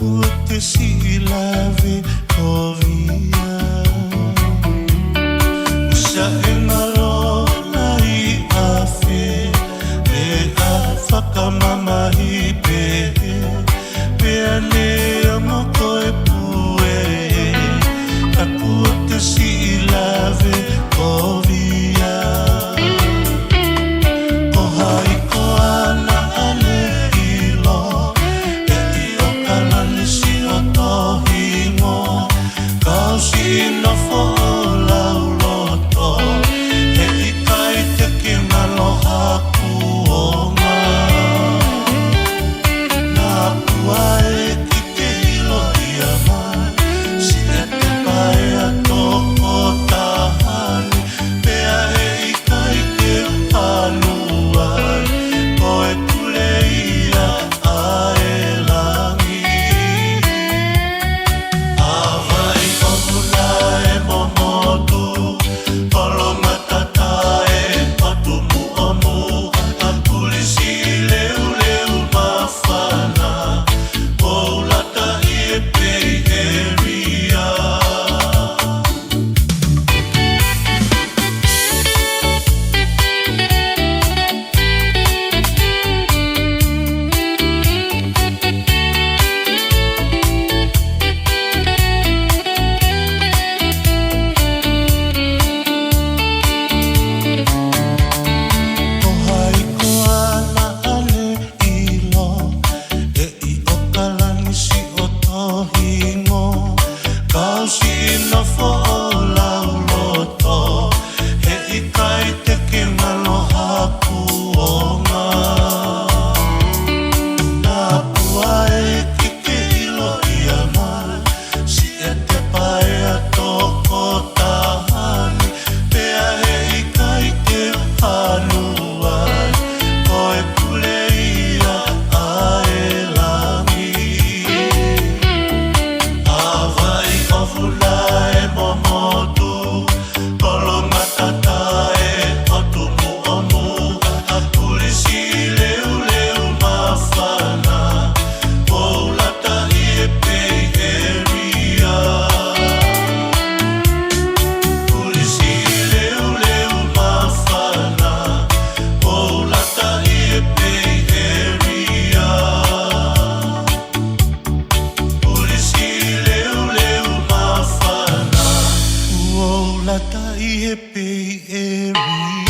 Kapute silave kovia Usa enalo nai afe E a whakamamahi pehe Pea lea moko e pue Kapute silave kovia Ko hai ko ana ale ilo E i o kalani si o tohingo Kau si no fo lau loto E i kai te ki maloha kuonga Nā pua e ki te ilo ia mai Si e te pai a toko tahani Pea e i kai te anu ai Ko e kule ia a e langi Awai o mula e momotu Kolo matata e patu muamu A pulisi leu leu mawhana Poulata i e pei e ria Ko hai ko ana ale ilo E i o kalani si o tohingo Kau si no fo o lau loto E i kai te ki maloha kuonga Nā pua e ki te ilo ia mai Si e te pai a toko tahani Pea e i kai te anu ai Ko e kule ia a e langi Awai o fula e momotu Kolo matata e otu muamu A pulisi leu leu mawhana Poulata i e pei e ria Pulisi leu leu mawhana Poulata i e pei e ria Pulisi leu leu mawhana Poulata i e pei e ria